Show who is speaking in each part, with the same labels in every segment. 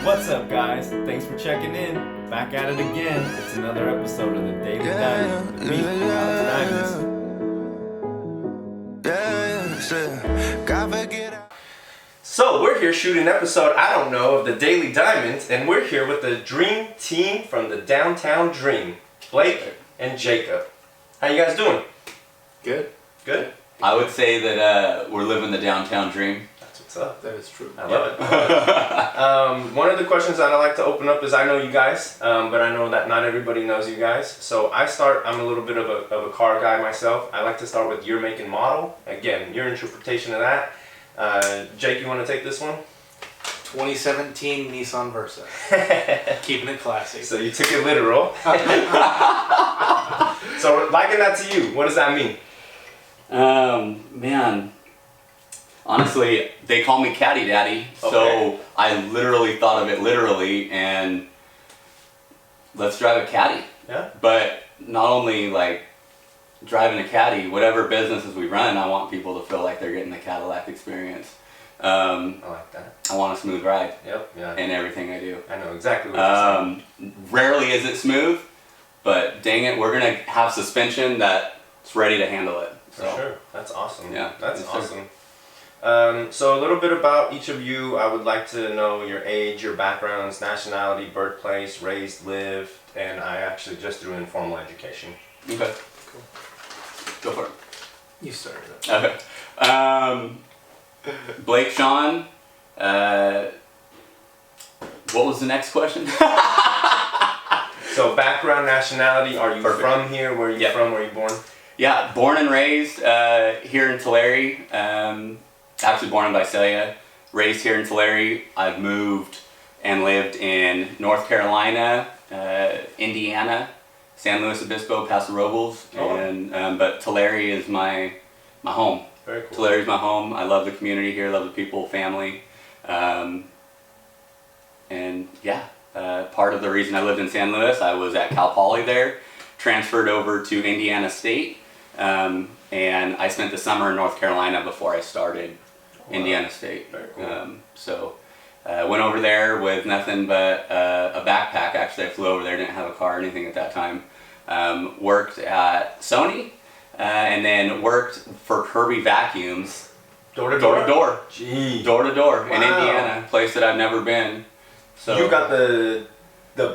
Speaker 1: What's up, guys? Thanks for checking in. Back at it again. It's another episode of the Daily Diamond with me, Alex Diamonds. So we're here shooting episode, I don't know, of the Daily Diamond, and we're here with the dream team from the Downtown Dream, Blake and Jacob. How you guys doing?
Speaker 2: Good.
Speaker 1: Good?
Speaker 3: I would say that we're living the downtown dream.
Speaker 1: That's what's up.
Speaker 2: That is true.
Speaker 1: I love it. One of the questions that I like to open up is I know you guys, but I know that not everybody knows you guys. So I'm a little bit of a car guy myself. I like to start with your make and model. Again, your interpretation of that. Jake, you want to take this one?
Speaker 2: 2017 Nissan Versa. Keeping it classy.
Speaker 1: So you took it literal. So liking that to you, what does that mean?
Speaker 3: Man, honestly, they call me Caddy Daddy,
Speaker 1: Okay.
Speaker 3: so I literally thought of it literally, and let's drive a caddy.
Speaker 1: Yeah.
Speaker 3: But not only like driving a caddy, whatever businesses we run, I want people to feel like they're getting the Cadillac experience.
Speaker 1: I like that.
Speaker 3: I want a smooth ride
Speaker 1: Yep. Yeah.
Speaker 3: in everything I do.
Speaker 1: I know exactly what you're saying.
Speaker 3: Rarely is it smooth, but dang it, we're gonna have suspension that's ready to handle it.
Speaker 1: For sure. That's awesome.
Speaker 3: Yeah.
Speaker 1: That's
Speaker 3: Yes,
Speaker 1: awesome. So a little bit about each of you. I would like to know your age, your backgrounds, nationality, birthplace, raised, lived, and I actually just threw in formal education.
Speaker 3: Okay.
Speaker 2: Cool.
Speaker 3: Go for it.
Speaker 2: You started it.
Speaker 3: Okay. Blake, Sean, what was the next question?
Speaker 1: So background, nationality, are you
Speaker 3: Perfect.
Speaker 1: from here? Where are you
Speaker 3: Yep.
Speaker 1: from? Where are you born?
Speaker 3: Yeah, born and raised here in Tulare. Actually born in Visalia, raised here in Tulare. I've moved and lived in North Carolina, Indiana, San Luis Obispo, Paso Robles,
Speaker 1: Oh.
Speaker 3: and but Tulare is my home.
Speaker 1: Very cool.
Speaker 3: Tulare is my home. I love the community here, love the people, family, and yeah. Part of the reason I lived in San Luis, I was at Cal Poly there, transferred over to Indiana State, and I spent the summer in North Carolina before I started Indiana State.
Speaker 1: Very cool.
Speaker 3: So went over there with nothing but a backpack. Actually, I flew over there, didn't have a car or anything at that time. Worked at Sony, and then worked for Kirby Vacuums.
Speaker 1: Door to
Speaker 3: Door
Speaker 1: door?
Speaker 3: to door.
Speaker 1: Gee.
Speaker 3: Door to door in
Speaker 1: Wow.
Speaker 3: Indiana, place that I've never been. So
Speaker 1: You got the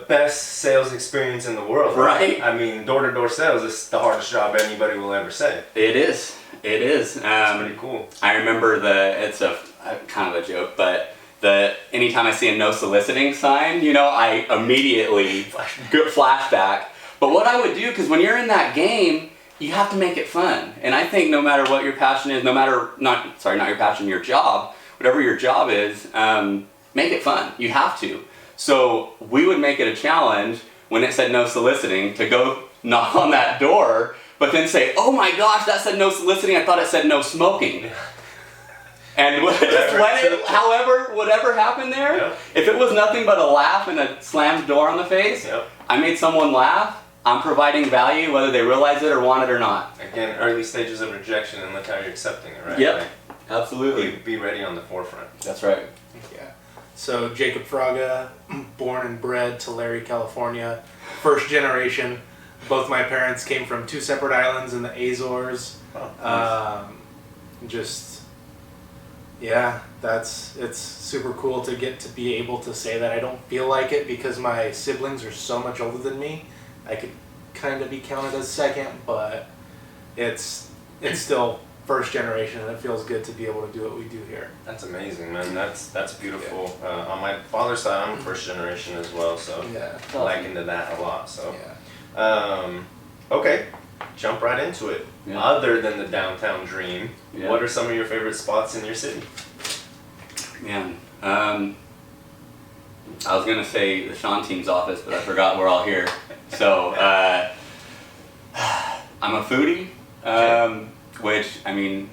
Speaker 1: best sales experience in the world,
Speaker 3: Right.
Speaker 1: I mean, door-to-door sales is the hardest job anybody will ever say.
Speaker 3: It is. It is.
Speaker 1: It's pretty cool.
Speaker 3: I remember it's a kind of a joke, but anytime I see a no soliciting sign, I immediately go flashback. But what I would do, because when you're in that game, you have to make it fun. And I think no matter what your passion is, not your passion, your job, whatever your job is, make it fun. You have to. So we would make it a challenge when it said no soliciting to go knock on that door, but then say, oh my gosh, that said no soliciting, I thought it said no smoking. And whatever happened there,
Speaker 1: Yep.
Speaker 3: if it was nothing but a laugh and a slammed door on the face,
Speaker 1: Yep.
Speaker 3: I made someone laugh, I'm providing value whether they realize it or want it or not.
Speaker 1: Again, early stages of rejection, and look how you're accepting it, right?
Speaker 3: Yep.
Speaker 1: Like,
Speaker 3: Absolutely.
Speaker 1: be ready on the forefront.
Speaker 3: That's right.
Speaker 2: Yeah. So Jacob Fraga, born and bred Tulare, California, first generation. Both my parents came from two separate islands in the Azores. It's super cool to get to be able to say that. I don't feel like it because my siblings are so much older than me. I could kind of be counted as second, but it's still first generation, and it feels good to be able to do what we do here.
Speaker 1: That's amazing, man. That's beautiful. On my father's side, I'm first generation as well, so
Speaker 2: Yeah.
Speaker 1: I like into that a lot. So,
Speaker 2: Yeah.
Speaker 1: Okay, jump right into it.
Speaker 3: Yeah.
Speaker 1: Other than the Downtown Dream,
Speaker 3: Yeah.
Speaker 1: what are some of your favorite spots in your city?
Speaker 3: Man, I was gonna say the Sean team's office, but I forgot we're all here. So I'm a foodie, which I mean,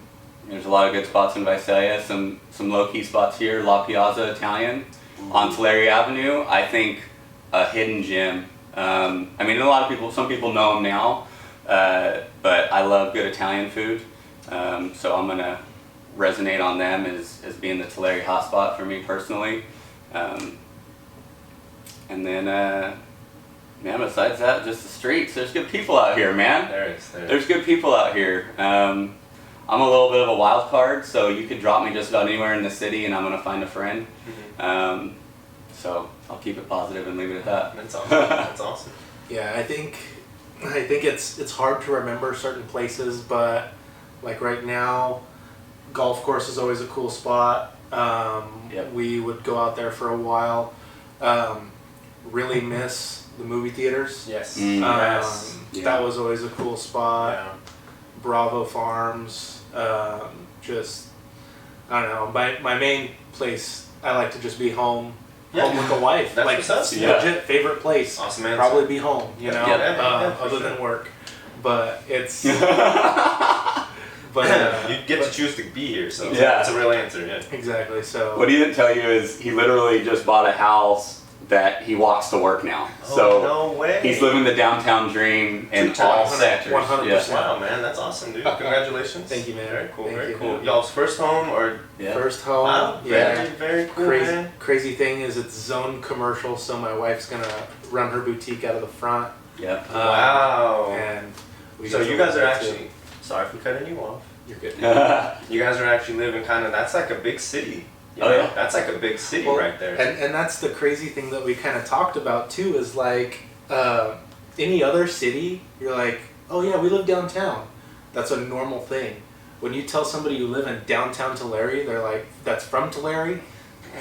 Speaker 3: there's a lot of good spots in Visalia. Some low key spots here. La Piazza Italian on Tulare Avenue. I think a hidden gem. I mean, some people know them now, but I love good Italian food. So I'm gonna resonate on them as being the Tulare hotspot for me personally. And then, man, besides that, just the streets. There's good people out here, man. There's good people out here. I'm a little bit of a wild card, so you could drop me just about anywhere in the city and I'm going to find a friend. So I'll keep it positive and leave it at that.
Speaker 1: That's awesome. That's awesome.
Speaker 2: Yeah, I think it's hard to remember certain places, but like right now, golf course is always a cool spot.
Speaker 3: Yep.
Speaker 2: We would go out there for a while. Really miss the movie theaters.
Speaker 1: Yes.
Speaker 3: Yes. Yeah.
Speaker 2: That was always a cool spot.
Speaker 1: Yeah.
Speaker 2: Bravo Farms. Just I don't know. My main place. I like to just be home.
Speaker 1: Yeah.
Speaker 2: Home with the wife.
Speaker 1: That's
Speaker 2: like
Speaker 1: what's up.
Speaker 2: it's
Speaker 3: Yeah.
Speaker 2: legit favorite place.
Speaker 1: Awesome answer.
Speaker 2: Probably be home. You know,
Speaker 1: For
Speaker 2: other
Speaker 1: sure.
Speaker 2: than work. But it's. But
Speaker 1: You get to choose to be here, so
Speaker 3: Yeah.
Speaker 1: that's a real answer. Yeah.
Speaker 2: exactly. So
Speaker 3: What he didn't tell you is he literally just bought a house that he walks to work now. So
Speaker 1: no way.
Speaker 3: he's living the downtown dream in
Speaker 1: Two
Speaker 3: all
Speaker 1: times.
Speaker 3: sectors.
Speaker 2: 100%.
Speaker 3: Yeah.
Speaker 1: Wow, man, that's awesome, dude. Congratulations.
Speaker 2: Thank you, man.
Speaker 1: Very cool.
Speaker 2: Thank
Speaker 1: Very
Speaker 2: you.
Speaker 1: cool. Y'all's first home or?
Speaker 3: Yeah.
Speaker 2: first home.
Speaker 1: Wow.
Speaker 2: Yeah.
Speaker 1: Very, very cool,
Speaker 2: Crazy,
Speaker 1: man.
Speaker 2: crazy thing is it's zoned commercial, so my wife's gonna run her boutique out of the front.
Speaker 3: Yep.
Speaker 1: Wow.
Speaker 2: And we
Speaker 1: So
Speaker 2: get
Speaker 1: you
Speaker 2: to
Speaker 1: guys are
Speaker 2: live there, too.
Speaker 1: actually. Sorry for cutting you off.
Speaker 2: You're good.
Speaker 1: You guys are actually living kind of. That's like a big city. You
Speaker 3: Oh,
Speaker 1: know?
Speaker 3: yeah.
Speaker 1: That's like a big city
Speaker 2: Well,
Speaker 1: right there.
Speaker 2: And that's the crazy thing that we kind of talked about too is like any other city, you're like, oh yeah, we live downtown. That's a normal thing. When you tell somebody you live in downtown Tulare, they're like, that's from Tulare?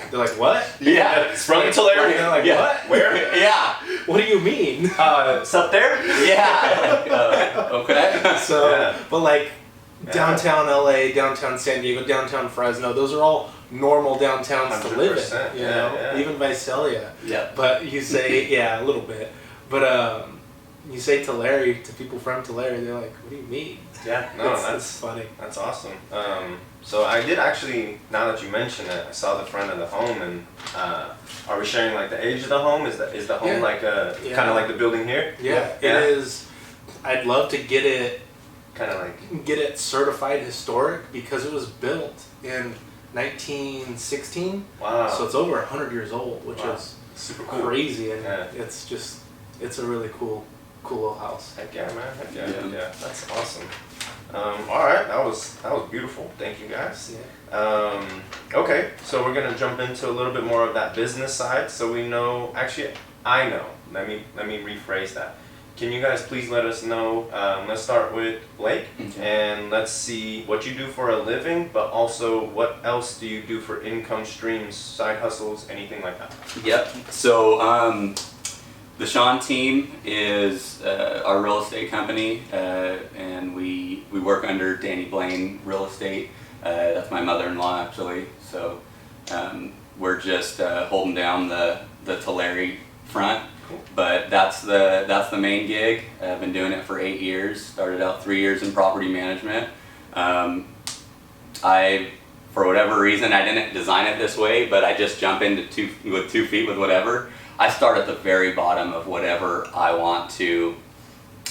Speaker 2: They're like, what?
Speaker 3: Yeah.
Speaker 1: It's from Tulare.
Speaker 2: They're like,
Speaker 3: Yeah.
Speaker 2: what?
Speaker 1: Where?
Speaker 3: Yeah.
Speaker 2: What do you mean?
Speaker 1: It's up there.
Speaker 3: Yeah. Okay.
Speaker 2: So,
Speaker 1: Yeah.
Speaker 2: but like
Speaker 1: Yeah.
Speaker 2: downtown LA, downtown San Diego, downtown Fresno, those are all normal downtowns to live
Speaker 1: 100%,
Speaker 2: in. You
Speaker 1: yeah,
Speaker 2: know,
Speaker 1: yeah.
Speaker 2: even Visalia.
Speaker 3: Yep.
Speaker 2: But you say, yeah, a little bit. But you say Tulare to people from Tulare, they're like, what do you mean?
Speaker 1: Yeah. No,
Speaker 2: it's
Speaker 1: that's
Speaker 2: funny.
Speaker 1: That's awesome. So I did actually, now that you mention it, I saw the front of the home, and are we sharing like the age of the home? Is the home
Speaker 2: Yeah.
Speaker 1: like
Speaker 2: Yeah.
Speaker 1: kind of like the building here?
Speaker 2: Yeah,
Speaker 1: Yeah.
Speaker 2: it is. I'd love to get it certified historic because it was built in 1916.
Speaker 1: Wow.
Speaker 2: So it's over 100 years old, which
Speaker 1: Wow.
Speaker 2: is
Speaker 1: Super cool.
Speaker 2: crazy, and
Speaker 1: Yeah.
Speaker 2: it's a really cool little house.
Speaker 1: Heck yeah, man. Heck yeah.
Speaker 3: Yeah.
Speaker 1: Heck yeah. That's awesome. All right, that was beautiful. Thank you guys.
Speaker 2: Yeah.
Speaker 1: Okay, so we're gonna jump into a little bit more of that business side. So we know, actually, I know. Let me rephrase that. Can you guys please let us know? Let's start with Blake,
Speaker 3: Okay.
Speaker 1: and let's see what you do for a living, but also what else do you do for income streams, side hustles, anything like that.
Speaker 3: Yep. So the Sean team is our real estate company, and we work under Danny Blaine Real Estate. That's my mother-in-law actually. So we're just holding down the Tulare front.
Speaker 1: Cool.
Speaker 3: But that's the main gig. I've been doing it for 8 years. Started out 3 years in property management. For whatever reason, I didn't design it this way, but I just jump into 2 feet with whatever. I start at the very bottom of whatever I want to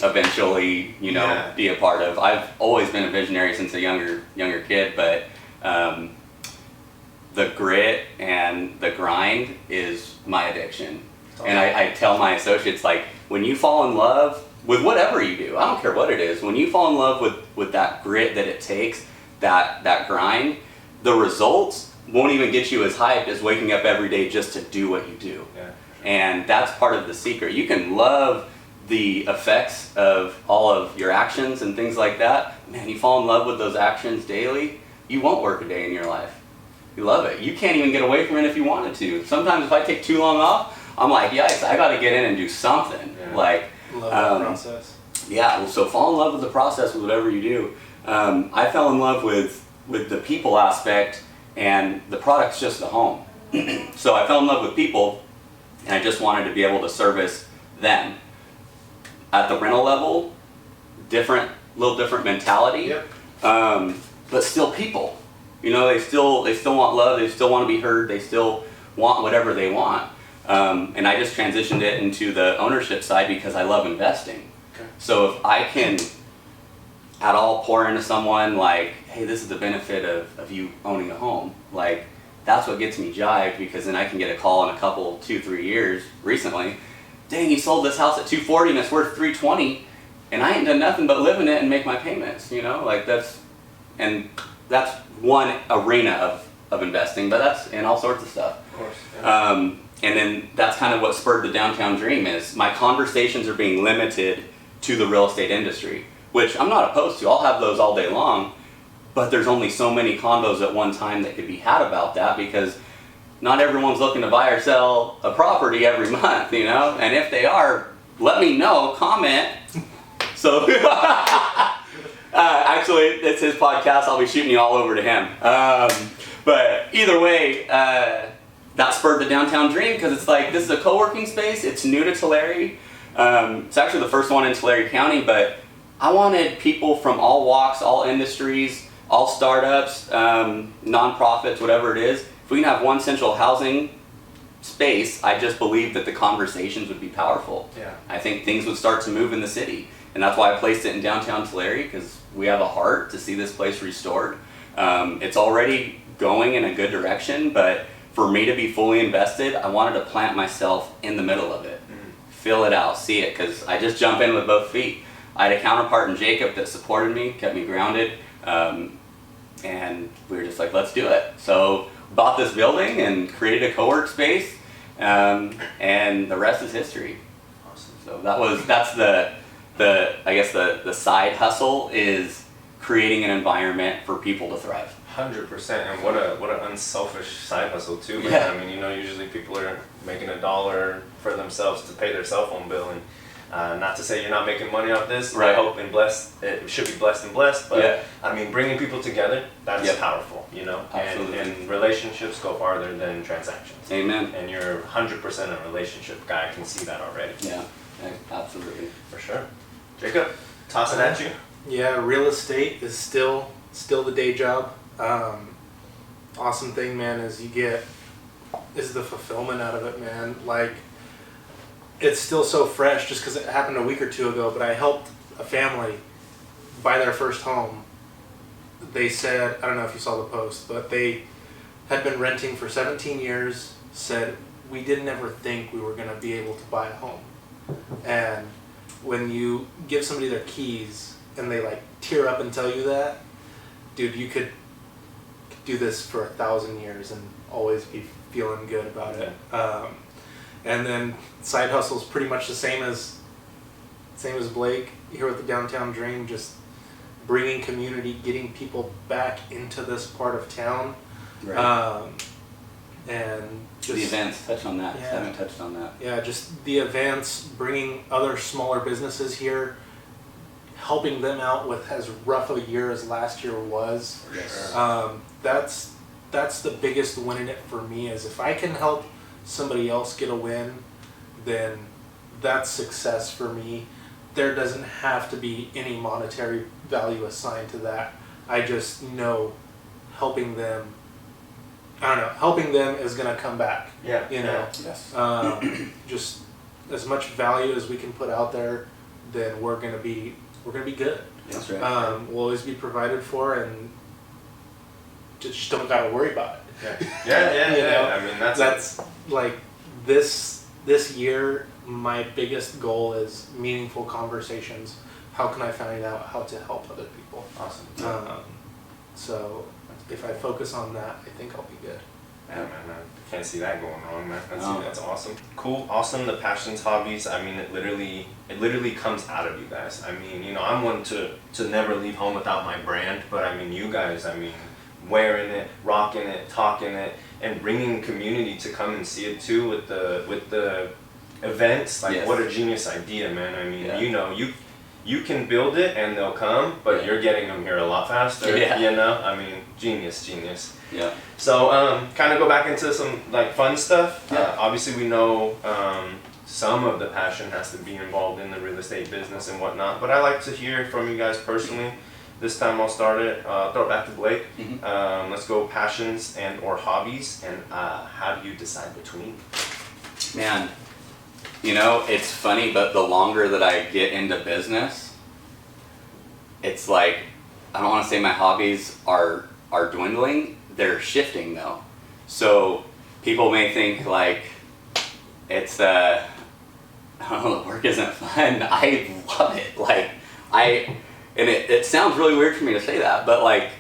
Speaker 3: eventually,
Speaker 1: Yeah.
Speaker 3: be a part of. I've always been a visionary since a younger kid, but the grit and the grind is my addiction. And I tell my associates, like, when you fall in love with whatever you do, I don't care what it is, when you fall in love with that grit that it takes, that grind, the results won't even get you as hyped as waking up every day just to do what you do.
Speaker 1: Yeah.
Speaker 3: And that's part of the secret. You can love the effects of all of your actions and things like that. Man, you fall in love with those actions daily, you won't work a day in your life. You love it. You can't even get away from it if you wanted to. Sometimes if I take too long off, I'm like, yikes, I gotta get in and do something.
Speaker 1: Yeah.
Speaker 3: Like,
Speaker 2: Love that process.
Speaker 3: yeah, well, so fall in love with the process with whatever you do. I fell in love with the people aspect, and the product's just the home. So I fell in love with people, and I just wanted to be able to service them. At the rental level, little different mentality,
Speaker 1: Yep.
Speaker 3: but still people. They still want love, they still want to be heard, they still want whatever they want. And I just transitioned it into the ownership side because I love investing.
Speaker 1: Okay.
Speaker 3: So if I can at all pour into someone like, hey, this is the benefit of you owning a home. Like, that's what gets me jived, because then I can get a call in a couple, 2-3 years recently. Dang, he sold this house at $240 and it's worth $320, and I ain't done nothing but live in it and make my payments. You know, like that's one arena of investing, but that's in all sorts of stuff.
Speaker 1: Of course. Yeah.
Speaker 3: And then that's kind of what spurred the Downtown Dream. Is my conversations are being limited to the real estate industry, which I'm not opposed to. I'll have those all day long, but there's only so many convos at one time that could be had about that, because not everyone's looking to buy or sell a property every month, you know? And if they are, let me know, comment. So, actually, it's his podcast. I'll be shooting you all over to him. But either way, that spurred the Downtown Dream, because it's like, this is a co-working space. It's new to Tulare. It's actually the first one in Tulare County, but I wanted people from all walks, all industries, all startups, nonprofits, whatever it is. If we can have one central housing space, I just believe that the conversations would be powerful.
Speaker 1: Yeah.
Speaker 3: I think things would start to move in the city. And that's why I placed it in downtown Tulare, because we have a heart to see this place restored. It's already going in a good direction, but for me to be fully invested, I wanted to plant myself in the middle of it. Fill it out, see it, because I just jump in with both feet. I had a counterpart in Jacob that supported me, kept me grounded, and we were just like, let's do it. So bought this building and created a co-work space, and the rest is history.
Speaker 1: Awesome.
Speaker 3: So that's the I guess the side hustle is creating an environment for people to thrive.
Speaker 1: 100%, and what an unselfish side hustle too, man.
Speaker 3: Yeah.
Speaker 1: I mean, you know, usually people are making $1 for themselves to pay their cell phone bill, and not to say you're not making money off this.
Speaker 3: Right.
Speaker 1: I hope and blessed. It should be blessed and blessed, but
Speaker 3: Yeah.
Speaker 1: I mean, bringing people together, that's
Speaker 3: Yep.
Speaker 1: powerful, you know.
Speaker 3: Absolutely.
Speaker 1: And relationships go farther than transactions.
Speaker 3: Amen.
Speaker 1: And you're 100% a relationship guy. I can see that already.
Speaker 3: Yeah, absolutely.
Speaker 1: For sure. Jacob, toss it at you.
Speaker 2: Yeah, real estate is still the day job. Awesome thing, man, is the fulfillment out of it, man. Like, it's still so fresh just because it happened a week or two ago, but I helped a family buy their first home. They said, I don't know if you saw the post, but they had been renting for 17 years, said, we didn't ever think we were going to be able to buy a home. And when you give somebody their keys and they like tear up and tell you that, dude, you could do this for 1,000 years and always be feeling good about it. And then side hustle's pretty much the same as Blake here with the Downtown Dream, just bringing community, getting people back into this part of town.
Speaker 3: Right.
Speaker 2: And just
Speaker 3: The events, touch on that.
Speaker 2: Yeah.
Speaker 3: I haven't touched on that.
Speaker 2: Yeah, just the events, bringing other smaller businesses here, helping them out with as rough a year as last year was.
Speaker 3: Yes.
Speaker 2: That's the biggest win in it for me, is if I can help somebody else get a win, then that's success for me. There doesn't have to be any monetary value assigned to that. I just know helping them is gonna come back.
Speaker 1: Yeah.
Speaker 2: You know.
Speaker 3: Yes.
Speaker 2: Just as much value as we can put out there, then we're gonna be good.
Speaker 3: That's right.
Speaker 2: We'll always be provided for, and just don't gotta worry about it.
Speaker 1: Yeah.
Speaker 2: You know?
Speaker 1: I mean,
Speaker 2: That's like this year. My biggest goal is meaningful conversations. How can I find out how to help other people?
Speaker 1: awesome.
Speaker 2: So if I focus on that, I think I'll be good.
Speaker 1: Yeah, man, I can't see that going wrong, man.
Speaker 3: No.
Speaker 1: That's awesome. Cool, awesome. The passions, hobbies. I mean, it literally comes out of you guys. I mean, you know, I'm one to never leave home without my brand, but I mean, you guys, I mean, wearing it, rocking it, talking it, and bringing community to come and see it too with the events. Like,
Speaker 3: Yes.
Speaker 1: what a genius idea, man. I mean,
Speaker 3: Yeah.
Speaker 1: you know, you can build it and they'll come, but you're getting them here a lot faster.
Speaker 3: Yeah.
Speaker 1: You know, I mean, genius.
Speaker 3: Yeah.
Speaker 1: So, kind of go back into some like fun stuff.
Speaker 3: Yeah.
Speaker 1: Obviously, we know some of the passion has to be involved in the real estate business and whatnot. But I like to hear from you guys personally. This time I'll throw it back to Blake.
Speaker 3: Mhm.
Speaker 1: Let's go passions and or hobbies, and how do you decide between?
Speaker 3: Man, you know, it's funny, but the longer that I get into business, it's like, I don't want to say my hobbies are dwindling, they're shifting though. So people may think like it's I don't know, the work isn't fun. I love it. Like and it sounds really weird for me to say that, but like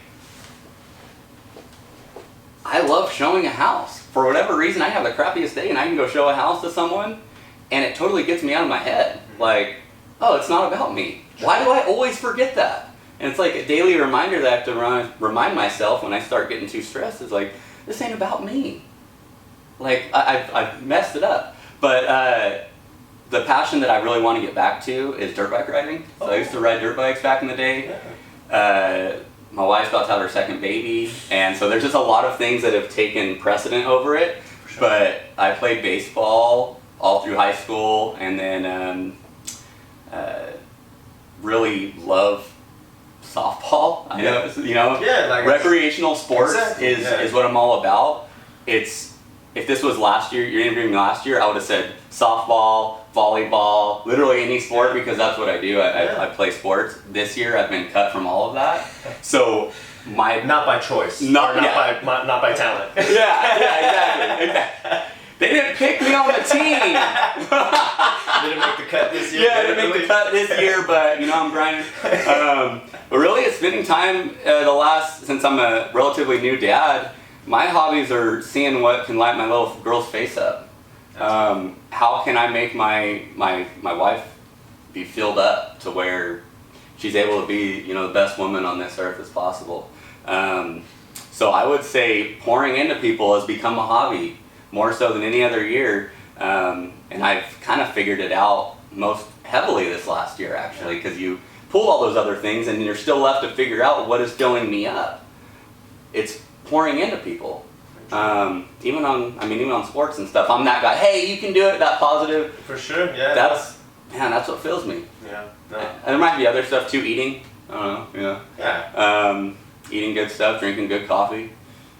Speaker 3: I love showing a house. For whatever reason, I have the crappiest day and I can go show a house to someone and it totally gets me out of my head. Like, oh, it's not about me. Why do I always forget that? And it's like a daily reminder that I have to remind myself when I start getting too stressed. It's like, this ain't about me. Like, I've messed it up. But the passion that I really want to get back to is dirt bike riding. So I used to ride dirt bikes back in the day. My wife's about to have her second baby, and so there's just a lot of things that have taken precedent over it. Sure. But I played baseball all through high school, and then really love softball. I know, like recreational sports is what I'm all about. If this was last year, you're interviewing me last year, I would have said softball, volleyball, literally any sport, because that's what I do. I play sports. This year I've been cut from all of that. So
Speaker 1: not by choice.
Speaker 3: Not
Speaker 1: by talent.
Speaker 3: Exactly. They didn't pick me on the team.
Speaker 1: Didn't make the cut this year.
Speaker 3: Yeah, didn't make the cut this year, but I'm grinding. But really, it's spending time since I'm a relatively new dad. My hobbies are seeing what can light my little girl's face up. How can I make my wife be filled up to where she's able to be, the best woman on this earth as possible. So I would say pouring into people has become a hobby more so than any other year. And I've kind of figured it out most heavily this last year, actually, because you pull all those other things and you're still left to figure out what is filling me up. It's pouring into people. Even on sports and stuff, I'm that guy. Hey, you can do it. That positive.
Speaker 1: For sure. Yeah.
Speaker 3: That's what fills me.
Speaker 1: Yeah. No.
Speaker 3: And there might be other stuff too. Eating. I don't know.
Speaker 1: Yeah.
Speaker 3: Eating good stuff, drinking good coffee.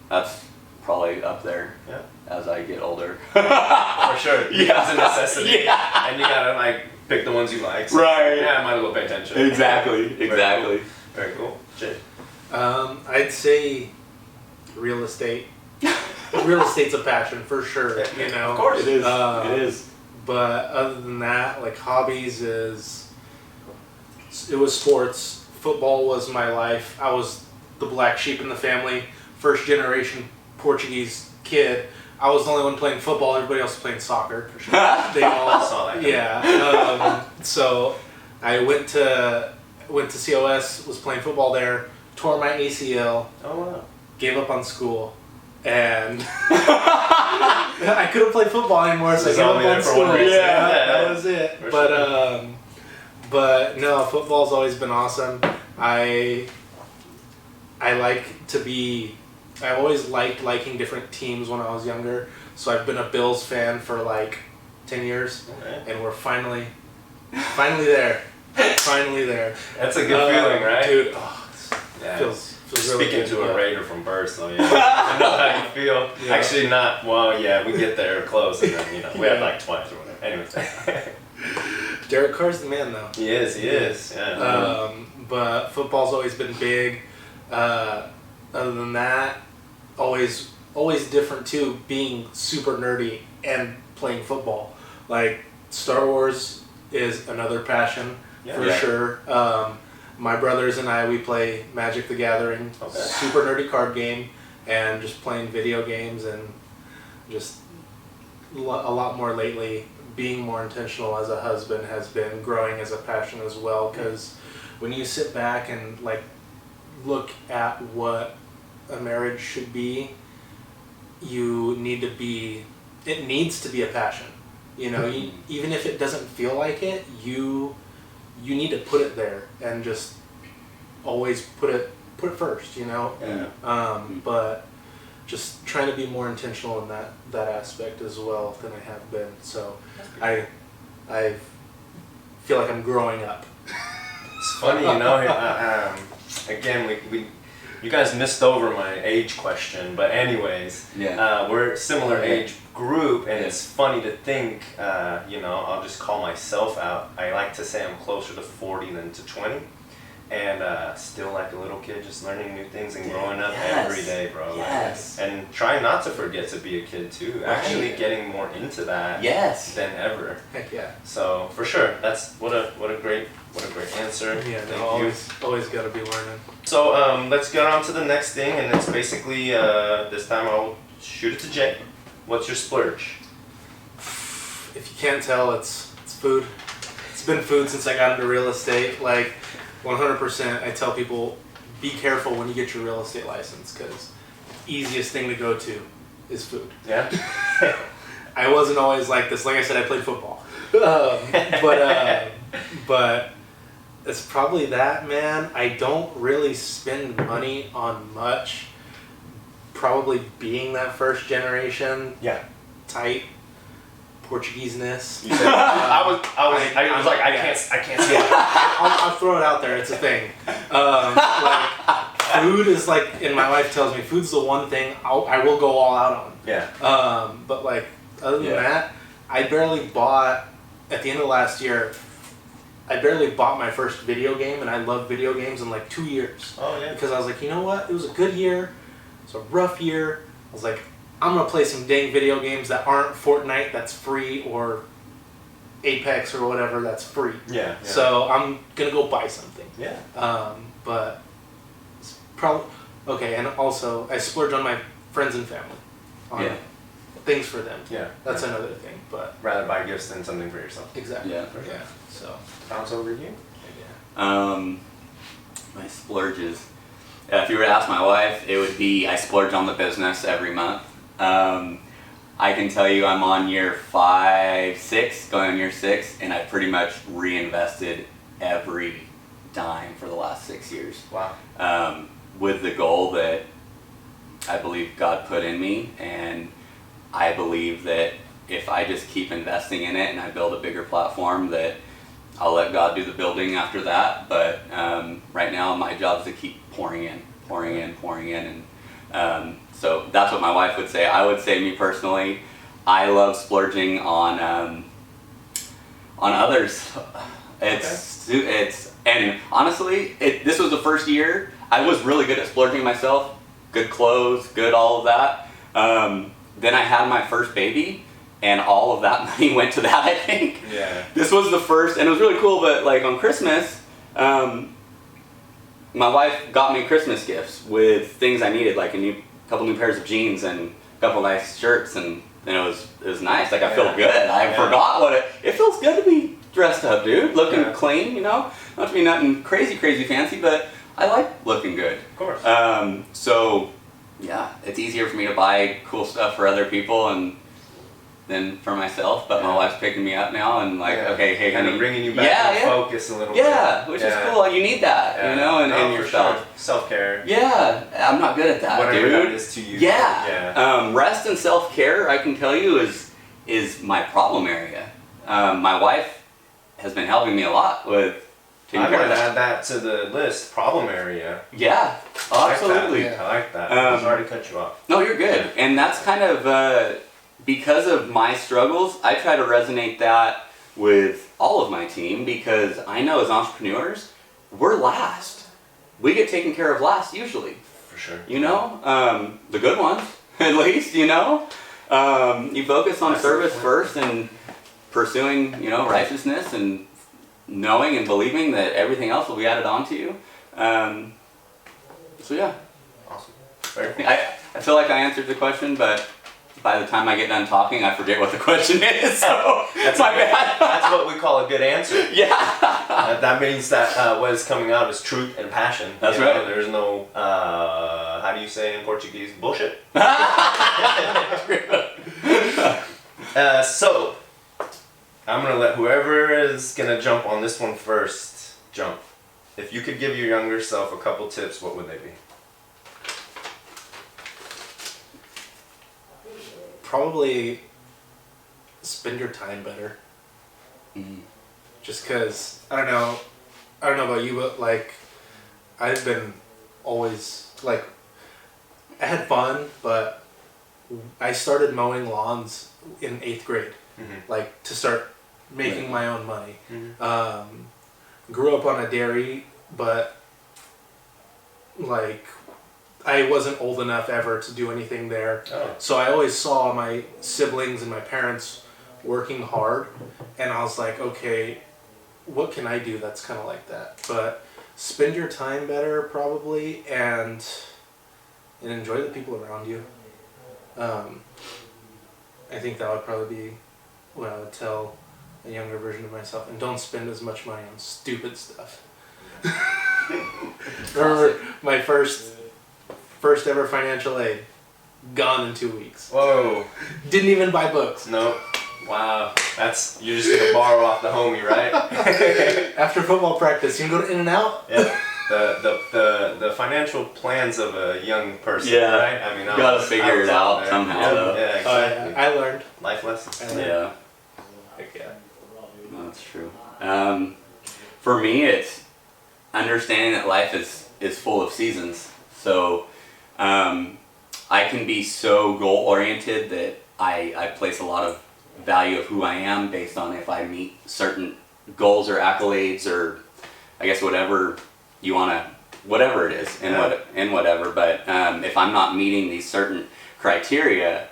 Speaker 3: That's probably up there.
Speaker 1: Yeah.
Speaker 3: As I get older.
Speaker 1: For sure.
Speaker 3: Yeah.
Speaker 1: It's a necessity.
Speaker 3: Yeah.
Speaker 1: And you gotta pick the ones you like. So,
Speaker 3: right.
Speaker 1: Yeah, I might as well pay attention.
Speaker 3: Exactly.
Speaker 1: Very cool. Jay.
Speaker 2: I'd say real estate. Real estate's a passion for sure.
Speaker 1: Of course
Speaker 3: it is. It is.
Speaker 2: But other than that, like hobbies it was sports. Football was my life. I was the black sheep in the family, first generation Portuguese kid. I was the only one playing football. Everybody else was playing soccer. For sure. They all
Speaker 1: saw that.
Speaker 2: Yeah. So I went to COS. Was playing football there. Tore my ACL.
Speaker 1: Oh wow.
Speaker 2: Gave up on school. And I couldn't play football anymore, so I gave up on school. That was it. But no, football's always been awesome. I always liked liking different teams when I was younger. So I've been a Bills fan for like 10 years, and we're finally there. Finally there.
Speaker 1: That's a good feeling, right?
Speaker 2: Dude, feels really
Speaker 1: Speaking
Speaker 2: good,
Speaker 1: to a Raider from birth, so yeah, I know how you feel.
Speaker 2: Yeah.
Speaker 1: Actually, not. Well, yeah, we get there close, and then we have like twice or whatever. Anyways,
Speaker 2: Derek Carr's the man, though.
Speaker 1: He is. Yeah.
Speaker 2: But football's always been big. Other than that, always different too. Being super nerdy and playing football, like Star Wars is another passion for sure. My brothers and I, we play Magic the Gathering, super nerdy card game, and just playing video games, and just a lot more lately. Being more intentional as a husband has been growing as a passion as well, because when you sit back and like look at what a marriage should be, it needs to be a passion. Even if it doesn't feel like it, you need to put it there and just always put it first, but just trying to be more intentional in that aspect as well than I have been. So I feel like I'm growing up.
Speaker 1: It's funny, again, you guys missed over my age question, but anyways, we're a similar age group, and it's funny to think, I'll just call myself out. I like to say I'm closer to 40 than to 20, and still like a little kid, just learning new things and growing up
Speaker 3: Yes.
Speaker 1: every day, bro.
Speaker 3: Yes.
Speaker 1: And trying not to forget to be a kid too. Actually
Speaker 3: Right.
Speaker 1: getting more into that
Speaker 3: Yes.
Speaker 1: than ever.
Speaker 2: Heck yeah.
Speaker 1: So for sure, that's what a great answer.
Speaker 2: Yeah,
Speaker 1: Thank
Speaker 2: no,
Speaker 1: you.
Speaker 2: always got to be learning.
Speaker 1: So let's get on to the next thing, and it's basically this time I'll shoot it to Jay. What's your splurge?
Speaker 2: If you can't tell, it's food. It's been food since I got into real estate. Like 100%, I tell people, be careful when you get your real estate license, because easiest thing to go to is food.
Speaker 1: Yeah.
Speaker 2: I wasn't always like this. Like I said, I played football, but it's probably that, man. I don't really spend money on much. Probably being that first generation
Speaker 1: Yeah.
Speaker 2: type Portuguese-ness.
Speaker 1: You said, I was like, I can't say it.
Speaker 2: I'll throw it out there. It's a thing. Like food is like, and my wife tells me food's the one thing I will go all out on.
Speaker 1: Yeah.
Speaker 2: But like other than
Speaker 1: Yeah.
Speaker 2: that, I barely bought at the end of last year. I barely bought my first video game, and I love video games in like 2 years.
Speaker 1: Oh yeah.
Speaker 2: Because I was like, you know what? It was a good year. It was a rough year. I was like, I'm gonna play some dang video games that aren't Fortnite that's free, or Apex or whatever that's free.
Speaker 1: Yeah.
Speaker 2: So I'm gonna go buy something.
Speaker 1: Yeah.
Speaker 2: But it's probably okay. And also, I splurge on my friends and family, on
Speaker 3: Yeah.
Speaker 2: things for them.
Speaker 1: Yeah.
Speaker 2: That's another thing. But
Speaker 1: Rather buy gifts than something for yourself.
Speaker 2: exactly.
Speaker 3: Yeah.
Speaker 2: Yeah. So
Speaker 1: Bounce over you.
Speaker 2: yeah.
Speaker 3: My splurges. If you were to ask my wife, it would be I splurge on the business every month. I can tell you I'm on year 5, 6, going on year 6, and I pretty much reinvested every dime for the last 6 years.
Speaker 1: Wow.
Speaker 3: With the goal that I believe God put in me, and I believe that if I just keep investing in it and I build a bigger platform, that I'll let God do the building after that. But right now my job is to keep pouring in, and so that's what my wife would say. I would say, me personally, I love splurging on others. It's and honestly, this was the first year I was really good at splurging myself. Good clothes, good all of that. Then I had my first baby, and all of that money went to that, I think.
Speaker 1: Yeah.
Speaker 3: This was the first, and it was really cool, but like on Christmas, my wife got me Christmas gifts with things I needed, like a couple new pairs of jeans and a couple nice shirts, and it was nice. Like I feel good. I forgot what it feels good to be dressed up, dude. Looking clean, you know? Not to be nothing crazy fancy, but I like looking good.
Speaker 1: Of course.
Speaker 3: So yeah, it's easier for me to buy cool stuff for other people and than for myself, but my wife's picking me up now and like, okay, hey,
Speaker 1: kind
Speaker 3: honey,
Speaker 1: of bringing you back to focus a little bit.
Speaker 3: Yeah, which is cool. You need that, you know, and
Speaker 1: for
Speaker 3: yourself.
Speaker 1: sure. Self-care.
Speaker 3: Yeah, I'm not good at that,
Speaker 1: Whatever
Speaker 3: dude.
Speaker 1: that is to you.
Speaker 3: Yeah. Rest and self-care, I can tell you, is my problem area. My wife has been helping me a lot with taking
Speaker 1: I
Speaker 3: care
Speaker 1: might
Speaker 3: of that.
Speaker 1: add that to the list. Problem area.
Speaker 3: Yeah, absolutely.
Speaker 1: I like that. I'm sorry to cut you off.
Speaker 3: No, you're good. And that's kind of because of my struggles, I try to resonate that with all of my team, because I know as entrepreneurs, we're last. We get taken care of last usually.
Speaker 1: For sure.
Speaker 3: You know, the good ones, at least, you know. You focus on service first and pursuing, you know, righteousness and knowing and believing that everything else will be added on to you. So yeah.
Speaker 1: Awesome. Very cool.
Speaker 3: I feel like I answered the question, but by the time I get done talking, I forget what the question is, so that's my bad.
Speaker 1: That's what we call a good answer.
Speaker 3: Yeah.
Speaker 1: That means that what is coming out is truth and passion.
Speaker 3: That's
Speaker 1: You know,
Speaker 3: right.
Speaker 1: There's no, how do you say in Portuguese, bullshit? So, I'm going to let whoever is going to jump on this one first, jump. If you could give your younger self a couple tips, what would they be?
Speaker 2: Probably spend your time better. Just because I don't know about you, but like I've been always like I had fun, but I started mowing lawns in 8th grade, like to start making my own money. Grew up on a dairy, but like, I wasn't old enough ever to do anything there.
Speaker 1: Oh.
Speaker 2: So I always saw my siblings and my parents working hard, and I was like, okay, what can I do that's kind of like that? But spend your time better, probably, and enjoy the people around you. I think that would probably be what I would tell a younger version of myself. And don't spend as much money on stupid stuff. Remember my first ever financial aid, gone in 2 weeks.
Speaker 1: Whoa.
Speaker 2: Didn't even buy books.
Speaker 1: Nope. Wow. That's, you're just gonna borrow off the homie, right?
Speaker 2: After football practice, you can go to In-N-Out.
Speaker 1: Yeah. The financial plans of a young person,
Speaker 3: Yeah.
Speaker 1: right? I mean,
Speaker 3: You gotta figure it out somehow,
Speaker 1: Yeah,
Speaker 3: though.
Speaker 1: yeah, exactly.
Speaker 2: I learned.
Speaker 1: Life lessons.
Speaker 3: Yeah,
Speaker 2: Heck yeah.
Speaker 3: that's true. For me, it's understanding that life is full of seasons. So I can be so goal oriented that I place a lot of value of who I am based on if I meet certain goals or accolades, or I guess whatever you want to, whatever it is, and whatever. But if I'm not meeting these certain criteria,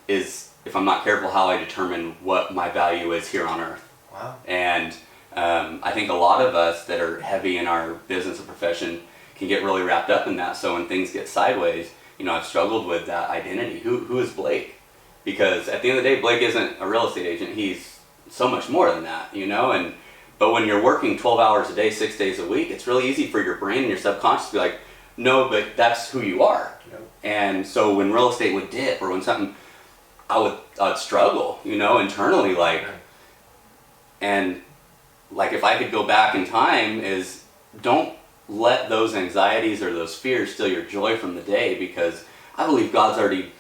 Speaker 3: is if I'm not careful how I determine what my value is here on earth.
Speaker 1: Wow.
Speaker 3: And I think a lot of us that are heavy in our business or profession can get really wrapped up in that. So when things get sideways, I've struggled with that identity. Who is Blake? Because at the end of the day, Blake isn't a real estate agent. He's so much more than that, But when you're working 12 hours a day, 6 days a week, it's really easy for your brain and your subconscious to be like, no, but that's who you are.
Speaker 1: Yep.
Speaker 3: And so when real estate would dip or when something, I'd struggle, internally, like, and like if I could go back in time, is don't let those anxieties or those fears steal your joy from the day, because I believe God's already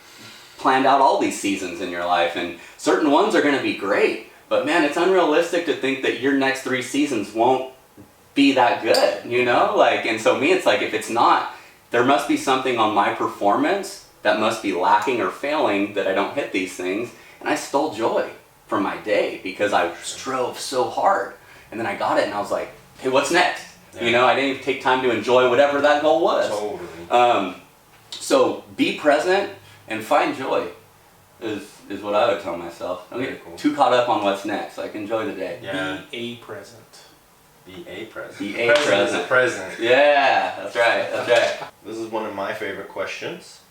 Speaker 3: planned out all these seasons in your life, and certain ones are going to be great, but man, it's unrealistic to think that your next 3 seasons won't be that good, and so me, it's like, if it's not, there must be something on my performance that must be lacking or failing that I don't hit these things, and I stole joy from my day because I strove so hard, and then I got it and I was like, hey, what's next?
Speaker 1: Yeah.
Speaker 3: I didn't even take time to enjoy whatever that goal was.
Speaker 1: Totally.
Speaker 3: So be present and find joy is what I would tell myself. Don't
Speaker 1: Very
Speaker 3: get
Speaker 1: cool.
Speaker 3: too caught up on what's next. Like, enjoy the day.
Speaker 1: Yeah.
Speaker 2: Be a present.
Speaker 1: Be a present.
Speaker 3: Be a
Speaker 1: Present is
Speaker 3: present.
Speaker 1: a present.
Speaker 3: Yeah, that's right. That's right.
Speaker 1: This is one of my favorite questions.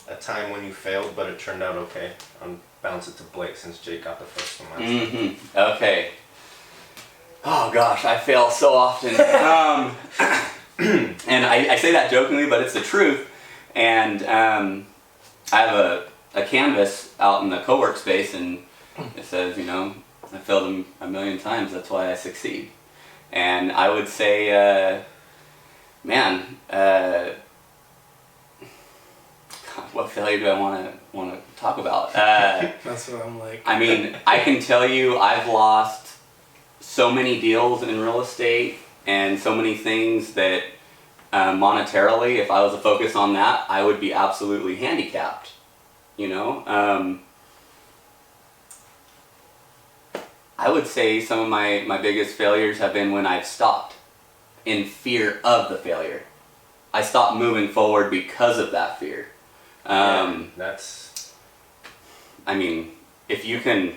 Speaker 1: A time when you failed, but it turned out okay. I'm bounce it to Blake since Jake got the first one last time.
Speaker 3: Mm-hmm. Okay. Oh gosh, I fail so often. And I say that jokingly, but it's the truth. And I have a canvas out in the co-work space, and it says, I failed them a million times, that's why I succeed. And I would say, what failure do I want to talk about?
Speaker 2: That's what I'm like.
Speaker 3: I mean, I can tell you I've lost so many deals in real estate and so many things that monetarily, if I was to focus on that, I would be absolutely handicapped. I would say some of my biggest failures have been when I've stopped in fear of the failure. I stopped moving forward because of that fear.
Speaker 1: That's...
Speaker 3: I mean, if you can...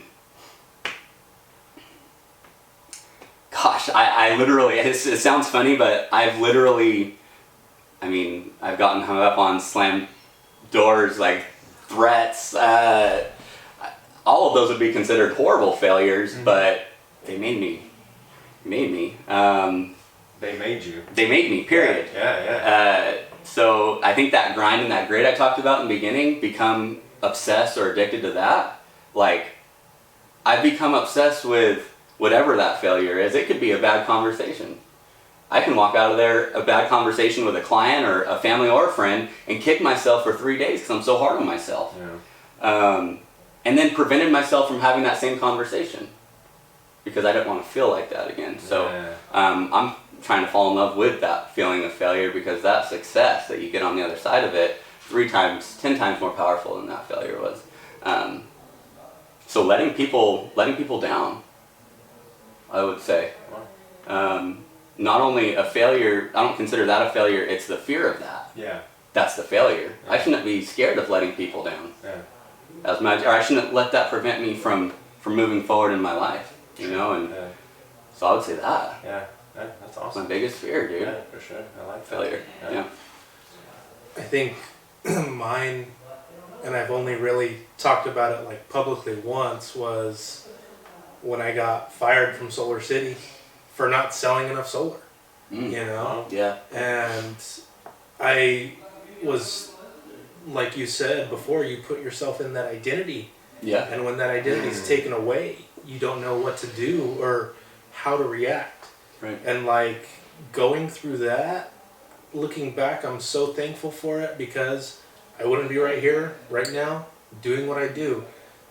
Speaker 3: Gosh, I literally... It sounds funny, but I've literally... I've gotten hung up on slammed doors, like threats. All of those would be considered horrible failures, but they made me.
Speaker 1: They made you.
Speaker 3: They made me, period.
Speaker 1: Yeah.
Speaker 3: So I think that grind and that grit I talked about in the beginning, become obsessed or addicted to that. Like, I've become obsessed with whatever that failure is. It could be a bad conversation. I can walk out of there, a bad conversation with a client or a family or a friend, and kick myself for 3 days because I'm so hard on myself.
Speaker 1: Yeah.
Speaker 3: And then prevented myself from having that same conversation because I didn't want to feel like that again. So I'm trying to fall in love with that feeling of failure, because that success that you get on the other side of it 10 times more powerful than that failure was. So letting people down, I would say. not only a failure, I don't consider that a failure, it's the fear of that.
Speaker 1: Yeah.
Speaker 3: That's the failure.
Speaker 1: Yeah.
Speaker 3: I shouldn't be scared of letting people down.
Speaker 1: Yeah.
Speaker 3: As much, or I shouldn't let that prevent me from moving forward in my life, you know, and
Speaker 1: Yeah.
Speaker 3: so I would say that.
Speaker 1: Yeah. That's
Speaker 3: That's my
Speaker 1: awesome.
Speaker 3: biggest fear, dude.
Speaker 1: Yeah, for sure. I like that.
Speaker 3: Failure. Yeah.
Speaker 2: I think mine, and I've only really talked about it like publicly once, was when I got fired from Solar City for not selling enough solar.
Speaker 3: Mm.
Speaker 2: You know,
Speaker 3: Yeah.
Speaker 2: and I was, like you said before, you put yourself in that identity,
Speaker 3: Yeah.
Speaker 2: and when that identity is taken away, you don't know what to do or how to react.
Speaker 3: Right.
Speaker 2: And like going through that, looking back, I'm so thankful for it because I wouldn't be right here, right now, doing what I do.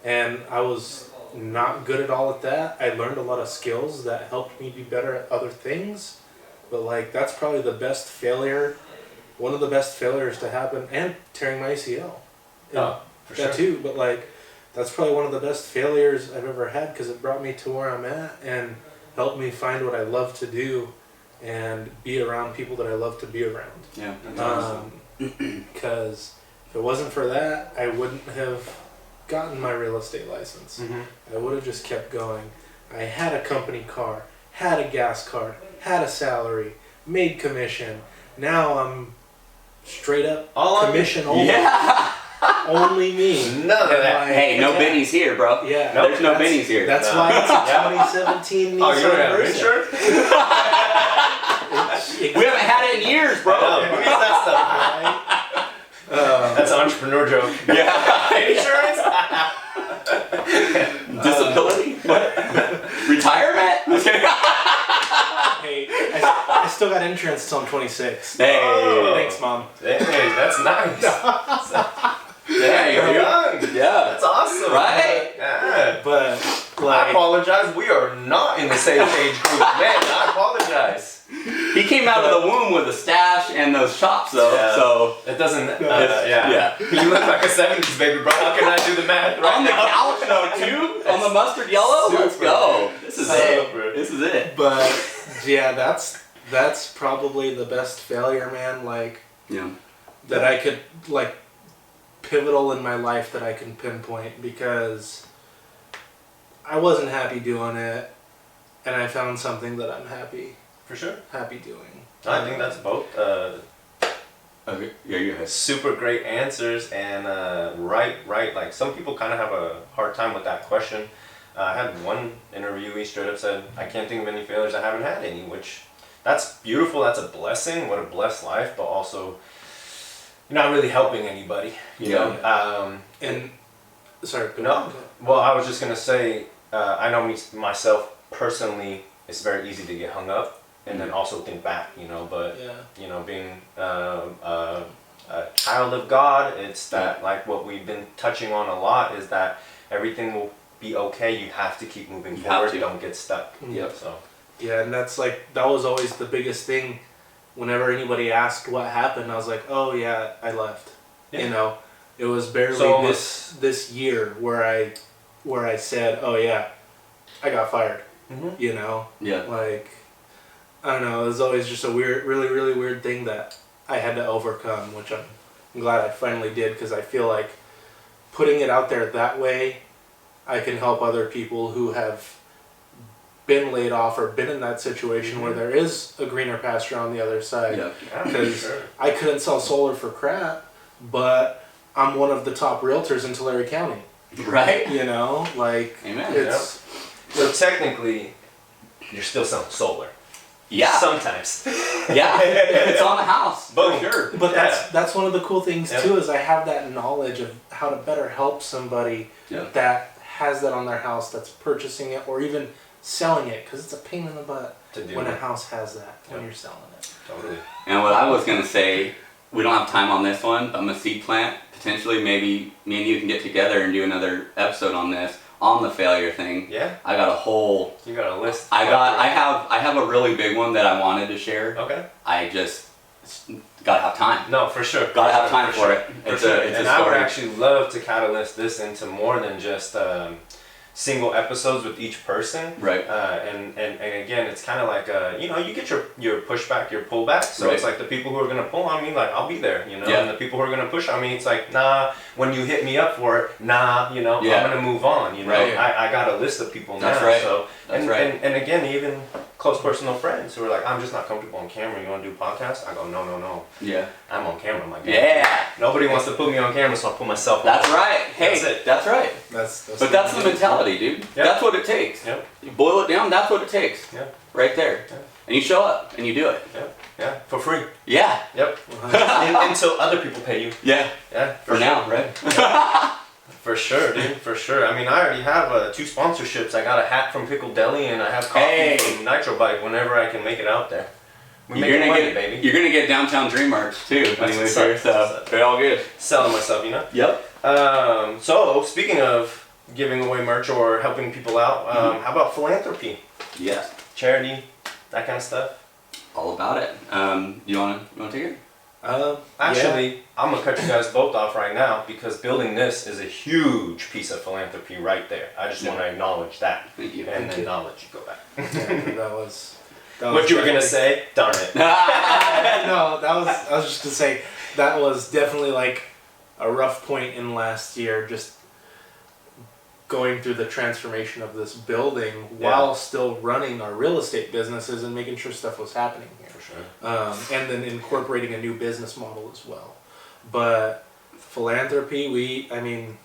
Speaker 2: And I was not good at all at that. I learned a lot of skills that helped me be better at other things. But like that's probably the best failure, one of the best failures to happen, and tearing my ACL.
Speaker 1: Oh, for
Speaker 2: That
Speaker 1: sure.
Speaker 2: too, but like that's probably one of the best failures I've ever had because it brought me to where I'm at and helped me find what I love to do and be around people that I love to be around.
Speaker 3: Yeah.
Speaker 1: That's awesome.
Speaker 2: Because if it wasn't for that, I wouldn't have gotten my real estate license.
Speaker 1: Mhm.
Speaker 2: I would have just kept going. I had a company car, had a gas card, had a salary, made commission. Now I'm straight up
Speaker 1: All on
Speaker 2: commission only.
Speaker 3: Yeah.
Speaker 2: Only me.
Speaker 1: None of
Speaker 2: And
Speaker 1: that.
Speaker 2: like,
Speaker 3: Hey, no
Speaker 2: yeah.
Speaker 3: bennies here, bro.
Speaker 2: Yeah,
Speaker 1: Nope.
Speaker 3: There's no
Speaker 2: that's-
Speaker 3: bennies here.
Speaker 2: That's
Speaker 1: No.
Speaker 2: why it's a
Speaker 1: Yeah.
Speaker 2: 2017
Speaker 1: Oh,
Speaker 2: Nissan
Speaker 1: you don't have
Speaker 2: Versa.
Speaker 1: insurance?
Speaker 3: We haven't had it in years, bro.
Speaker 1: Oh, who needs that stuff? That's an entrepreneur joke.
Speaker 3: Yeah.
Speaker 1: Insurance?
Speaker 3: Disability? Retirement?
Speaker 2: Hey, I still got insurance till I'm 26.
Speaker 3: Hey.
Speaker 1: Oh.
Speaker 2: Thanks, Mom.
Speaker 1: Hey, that's nice.
Speaker 3: Yeah,
Speaker 1: You're young.
Speaker 3: Yeah.
Speaker 1: That's awesome.
Speaker 3: Right?
Speaker 1: Yeah.
Speaker 2: But,
Speaker 1: I
Speaker 2: like,
Speaker 1: apologize. We are not in the same age group. Man, I apologize.
Speaker 3: He came out of the womb with a stash and those chops, though.
Speaker 1: Yeah.
Speaker 3: So
Speaker 1: It doesn't.
Speaker 3: Yeah.
Speaker 1: You look like a 70s baby, bro. How can I do the math right
Speaker 3: on the
Speaker 1: now?
Speaker 3: couch, though, too. On the mustard yellow. Let's
Speaker 1: Super.
Speaker 3: go. This is
Speaker 1: Super.
Speaker 3: it. This is it.
Speaker 2: but yeah, that's probably the best failure, man. Like,
Speaker 3: Yeah.
Speaker 2: that I could, like, pivotal in my life that I can pinpoint because I wasn't happy doing it, and I found something that I'm happy
Speaker 1: For sure.
Speaker 2: doing.
Speaker 1: I think that's both
Speaker 3: Okay. Yeah, you guys.
Speaker 1: super great answers and right. Like some people kind of have a hard time with that question. I had one interviewee straight up said, "I can't think of any failures. I haven't had any," which that's beautiful. That's a blessing. What a blessed life, but also you're not really helping anybody. You know.
Speaker 2: And sorry, go
Speaker 1: No.
Speaker 2: ahead.
Speaker 1: Well, I was just gonna say, I know myself personally, it's very easy to get hung up and then also think back, you know. But
Speaker 2: Yeah.
Speaker 1: you know, being a child of God, it's that like what we've been touching on a lot is that everything will be okay. You have to keep moving
Speaker 3: You
Speaker 1: forward.
Speaker 3: have to.
Speaker 1: Don't get stuck.
Speaker 2: Yep.
Speaker 1: So
Speaker 2: Yeah, and that was always the biggest thing. Whenever anybody asked what happened, I was like, "Oh yeah, I left."
Speaker 1: Yeah.
Speaker 2: You know, it was barely
Speaker 1: So
Speaker 2: this year where I said, "Oh yeah, I got fired."
Speaker 1: Mhm.
Speaker 2: You know,
Speaker 3: Yeah.
Speaker 2: like I don't know. It was always just a really weird thing that I had to overcome, which I'm glad I finally did because I feel like putting it out there that way, I can help other people who have been laid off or been in that situation where there is a greener pasture on the other side.
Speaker 3: Yeah.
Speaker 1: yeah, for
Speaker 2: Because
Speaker 1: sure.
Speaker 2: I couldn't sell solar for crap, but I'm one of the top realtors in Tulare County.
Speaker 3: Right?
Speaker 2: You know, like
Speaker 3: Amen.
Speaker 2: it's
Speaker 1: So technically, you're still selling solar.
Speaker 3: Yeah.
Speaker 1: Sometimes.
Speaker 3: Yeah. It's on the house.
Speaker 1: Boom.
Speaker 3: For sure.
Speaker 2: But
Speaker 1: Yeah.
Speaker 2: that's one of the cool things
Speaker 1: Yeah.
Speaker 2: too is I have that knowledge of how to better help somebody
Speaker 3: Yeah.
Speaker 2: that has that on their house that's purchasing it or even selling it because it's a pain in the butt
Speaker 1: To do
Speaker 2: when a
Speaker 1: it.
Speaker 2: house has that when
Speaker 1: Yeah.
Speaker 2: you're selling it.
Speaker 1: Totally.
Speaker 3: And what I was gonna say, we don't have time on this one, but I'm a seed plant. Potentially, maybe me and you can get together and do another episode on this, on the failure thing.
Speaker 1: Yeah.
Speaker 3: I got a whole.
Speaker 1: You got a list.
Speaker 3: I have a really big one that I wanted to share.
Speaker 1: Okay.
Speaker 3: I just gotta have time.
Speaker 1: No, for sure.
Speaker 3: Gotta have time for it.
Speaker 1: For
Speaker 3: It's
Speaker 1: sure.
Speaker 3: a
Speaker 1: And I would
Speaker 3: story.
Speaker 1: actually love to catalyst this into more than just single episodes with each person.
Speaker 3: Right.
Speaker 1: And again, it's kind of like you get your pushback, your pullback. So
Speaker 3: Right.
Speaker 1: it's like the people who are gonna pull on me, like I'll be there, you know.
Speaker 3: Yeah.
Speaker 1: And the people who are gonna push on me, it's like nah. When you hit me up for it, nah, you know,
Speaker 3: Yeah.
Speaker 1: I'm gonna move on. You know,
Speaker 3: Right.
Speaker 1: I got a list of people
Speaker 3: That's
Speaker 1: now.
Speaker 3: right.
Speaker 1: So
Speaker 3: That's
Speaker 1: and,
Speaker 3: right.
Speaker 1: and again, even close personal friends who are like, I'm just not comfortable on camera. You want to do podcast? I go, no.
Speaker 3: Yeah.
Speaker 1: I'm on camera, my guy.
Speaker 3: Yeah.
Speaker 1: Nobody wants to put me on camera, so I put myself on.
Speaker 3: That's right. Hey,
Speaker 1: That's it.
Speaker 3: that's right. But that's the mentality, dude.
Speaker 1: Yeah.
Speaker 3: That's what it takes.
Speaker 1: Yep.
Speaker 3: You boil it down, that's what it takes.
Speaker 1: Yeah.
Speaker 3: Right there.
Speaker 1: Yeah.
Speaker 3: And you show up and you do it.
Speaker 1: Yeah. For free.
Speaker 3: Yeah.
Speaker 1: Yep. Until other people pay you.
Speaker 3: Yeah.
Speaker 1: Yeah.
Speaker 3: For now, right?
Speaker 1: For sure, dude. For sure. I mean, I already have 2 sponsorships. I got a hat from Pickle Deli, and I have coffee
Speaker 3: Hey.
Speaker 1: from Nitro Bike. Whenever I can make it out there, we
Speaker 3: You're
Speaker 1: making
Speaker 3: gonna
Speaker 1: money,
Speaker 3: get,
Speaker 1: baby.
Speaker 3: You're gonna get Downtown Dream merch too when you
Speaker 1: what's
Speaker 3: live here,
Speaker 1: up.
Speaker 3: so
Speaker 1: That's what's up.
Speaker 3: they're all good.
Speaker 1: Selling myself, you know.
Speaker 3: Yep.
Speaker 1: So speaking of giving away merch or helping people out, how about philanthropy,
Speaker 3: Yeah.
Speaker 1: charity, that kind of stuff?
Speaker 3: All about it. You wanna take it?
Speaker 1: Actually, I'm gonna cut you guys both off right now because building this is a huge piece of philanthropy right there. I just
Speaker 3: Yeah.
Speaker 1: want to acknowledge that,
Speaker 3: Thank you.
Speaker 1: and then I'll let you go back.
Speaker 2: that was
Speaker 1: What you were gonna
Speaker 2: definitely-
Speaker 1: say? Darn it.
Speaker 2: No, I was just gonna say that was definitely like a rough point in last year, just going through the transformation of this building while still running our real estate businesses and making sure stuff was happening here.
Speaker 1: For sure.
Speaker 2: And then incorporating a new business model as well. But philanthropy, I mean,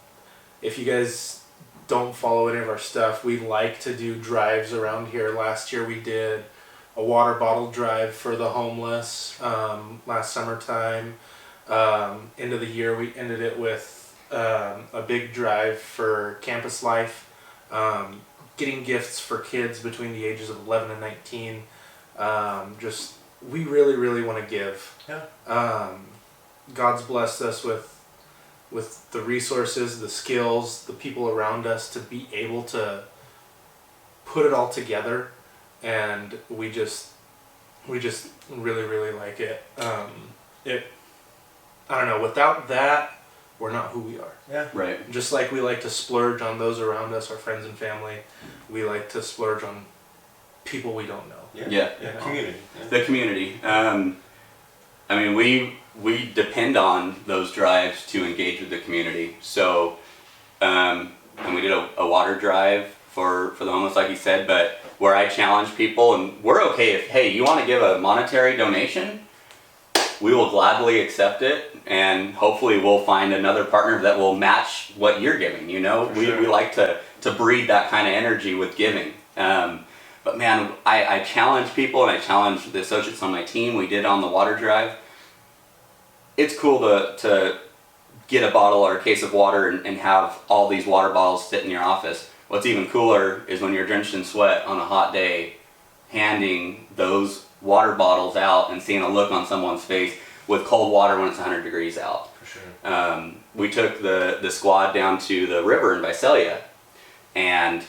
Speaker 2: if you guys don't follow any of our stuff, we like to do drives around here. Last year we did a water bottle drive for the homeless last summertime. End of the year we ended it with a big drive for Campus Life, getting gifts for kids between the ages of 11 and 19. Just we really, really want to give.
Speaker 1: Yeah.
Speaker 2: God's blessed us with the resources, the skills, the people around us to be able to put it all together, and we just really, really like it. I don't know. Without that, we're not who we are.
Speaker 1: Yeah.
Speaker 3: Right.
Speaker 2: Just like we like to splurge on those around us, our friends and family, we like to splurge on people we don't know.
Speaker 3: Yeah.
Speaker 1: Community. Yeah.
Speaker 3: The community. I mean, we depend on those drives to engage with the community. So, and we did a water drive for the homeless, like you said, but where I challenge people, and we're okay if, hey, you want to give a monetary donation, we will gladly accept it, and hopefully we'll find another partner that will match what you're giving. You know,
Speaker 1: For sure.
Speaker 3: we like to breed that kind of energy with giving. But man, I challenge people, and I challenge the associates on my team. We did on the water drive. It's cool to get a bottle or a case of water and have all these water bottles sit in your office. What's even cooler is when you're drenched in sweat on a hot day, handing those water bottles out and seeing a look on someone's face with cold water when it's 100 degrees out.
Speaker 1: For sure.
Speaker 3: We took the squad down to the river in Visalia, and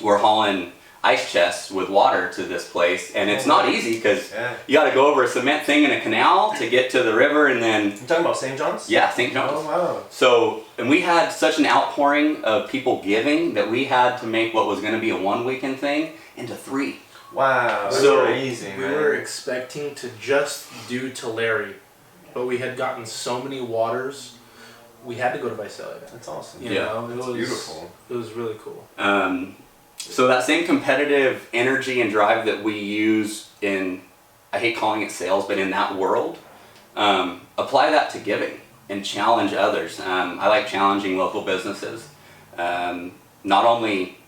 Speaker 3: we're hauling ice chests with water to this place, and it's not easy because
Speaker 1: Yeah.
Speaker 3: you got to go over a cement thing in a canal to get to the river, and then
Speaker 1: You talking about St. John's?
Speaker 3: yeah, St. John's.
Speaker 1: Oh wow.
Speaker 3: So, and we had such an outpouring of people giving that we had to make what was going to be a 1 weekend thing into 3.
Speaker 1: Wow. That's
Speaker 3: So,
Speaker 1: crazy,
Speaker 2: We
Speaker 1: man.
Speaker 2: were expecting to just do Tulare, but we had gotten so many waters, we had to go to Visalia.
Speaker 1: That's awesome.
Speaker 2: You
Speaker 3: Yeah.
Speaker 2: know,
Speaker 1: That's beautiful.
Speaker 2: It was really cool.
Speaker 3: So that same competitive energy and drive that we use in, I hate calling it sales, but in that world, apply that to giving and challenge others. I like challenging local businesses, not only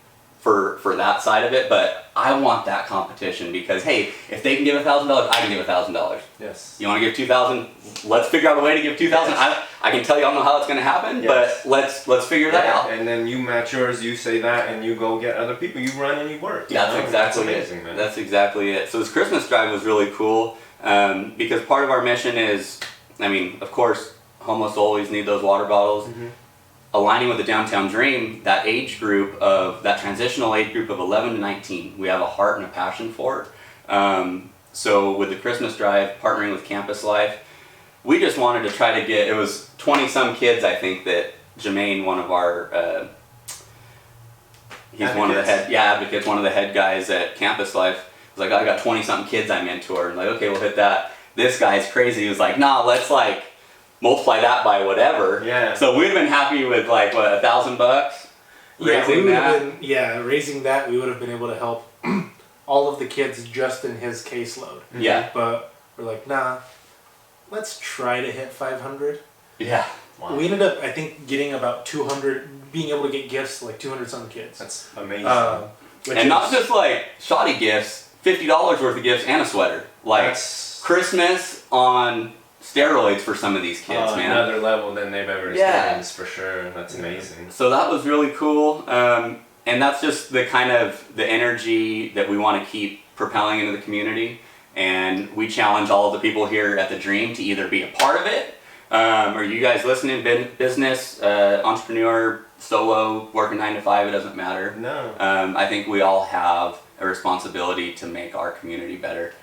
Speaker 3: for that side of it, but I want that competition because, hey, if they can give $1,000, I can give $1,000.
Speaker 1: Yes.
Speaker 3: You want to give 2,000? Let's figure out a way to give 2,000. I can tell you I don't know how it's going to happen,
Speaker 1: Yes.
Speaker 3: but let's figure that out.
Speaker 1: And then you match yours, you say that, and you go get other people. You run and you work. you
Speaker 3: That's
Speaker 1: know?
Speaker 3: exactly
Speaker 1: That's amazing,
Speaker 3: it.
Speaker 1: man.
Speaker 3: That's exactly it. So this Christmas drive was really cool because part of our mission is, I mean, of course, homeless always need those water bottles.
Speaker 1: Mm-hmm.
Speaker 3: Aligning with the Downtown Dream, that age group of, that transitional age group of 11 to 19, we have a heart and a passion for it. So with the Christmas drive, partnering with Campus Life, we just wanted to try to get, it was 20 some kids, I think, that Jermaine, one of our He's one of the advocates, one of the head guys at Campus Life. He's like, I got 20-something kids I mentor. And like, okay, we'll hit that. This guy's crazy. He was like, nah, let's like multiply that by whatever.
Speaker 1: Yeah.
Speaker 3: So we'd have been happy with like, what, $1,000? Raising that?
Speaker 2: Raising that, we would have been able to help all of the kids just in his caseload.
Speaker 3: Yeah.
Speaker 2: But we're like, nah, let's try to hit 500.
Speaker 3: Yeah.
Speaker 1: Wow.
Speaker 2: We ended up, I think, getting about 200, being able to get gifts to like 200 some kids.
Speaker 1: That's amazing.
Speaker 3: And not just like shoddy gifts, $50 worth of gifts and a sweater. Like
Speaker 1: That's
Speaker 3: Christmas on steroids for some of these kids, man.
Speaker 1: Another level than they've ever experienced for sure. That's amazing.
Speaker 3: So that was really cool. And that's just the kind of the energy that we want to keep propelling into the community. And we challenge all of the people here at the Dream to either be a part of it, or you guys listening, business, entrepreneur, solo, working 9 to 5, it doesn't matter.
Speaker 1: No.
Speaker 3: I think we all have a responsibility to make our community better.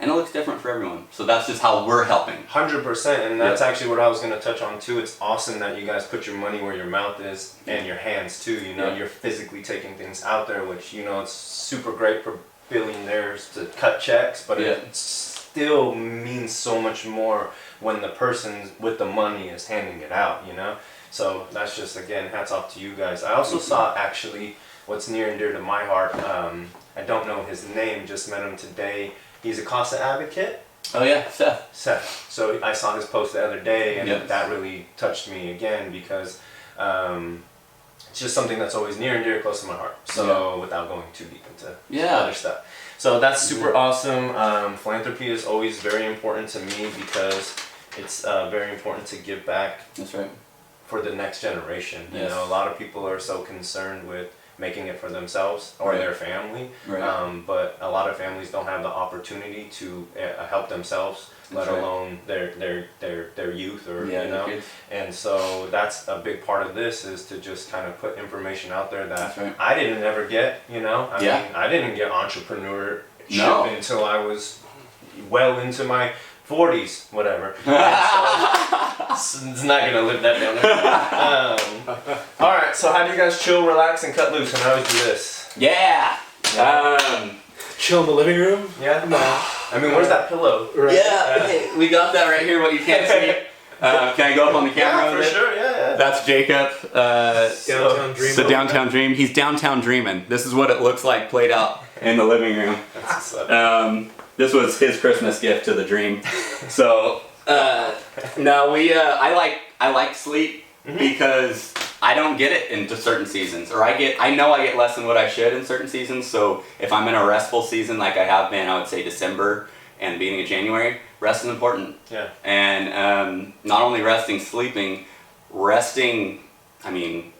Speaker 3: And it looks different for everyone. So that's just how we're helping.
Speaker 1: 100%, and that's actually what I was going to touch on too. It's awesome that you guys put your money where your mouth is and your hands too. You know, you're physically taking things out there, which, you know, it's super great for billionaires to cut checks, but it still means so much more when the person with the money is handing it out, you know? So that's just, again, hats off to you guys. I also saw actually what's near and dear to my heart. I don't know his name, just met him today. He's a CASA advocate.
Speaker 3: Oh yeah, Seth.
Speaker 1: So I saw his post the other day, and that really touched me again because it's just something that's always near and dear, close to my heart. So without going too deep into other stuff. So that's super awesome. Philanthropy is always very important to me because it's very important to give back.
Speaker 3: That's right.
Speaker 1: For the next generation. You know, a lot of people are so concerned with making it for themselves or their family, but a lot of families don't have the opportunity to help themselves, let alone their youth or you know. And so that's a big part of this, is to just kind of put information out there that I didn't ever get. You know, I mean, I didn't get entrepreneurship until I was well into my 40s, whatever. So it's not gonna live that down there. All right, so how do you guys chill, relax, and cut loose? And I always do this.
Speaker 2: Chill in the living room?
Speaker 1: Yeah. No. I mean, where's that pillow?
Speaker 3: Right. Yeah. We got that right here. What you can't see. Can I go up on the camera?
Speaker 1: Yeah, for sure. Yeah.
Speaker 3: That's Jacob.
Speaker 2: Downtown Dream.
Speaker 3: The Downtown Dream. He's downtown dreaming. This is what it looks like played out in the living room.
Speaker 1: That's what's up.
Speaker 3: This was his Christmas gift to the Dream. So no, I like sleep because I don't get it into certain seasons, or I know I get less than what I should in certain seasons. So if I'm in a restful season like I have been, I would say December and beginning of January, rest is important.
Speaker 1: Yeah.
Speaker 3: And not only resting, sleeping, resting. I mean,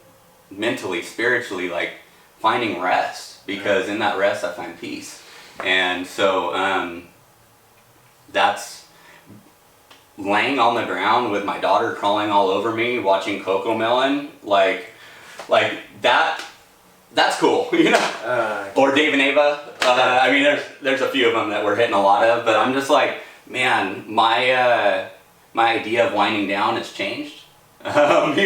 Speaker 3: mentally, spiritually, like finding rest, because in that rest I find peace. And so that's laying on the ground with my daughter crawling all over me, watching Coco Melon, like that. That's cool, you know. Or Dave and Ava. I mean, there's a few of them that we're hitting a lot of, but I'm just like, man, my idea of winding down has changed. You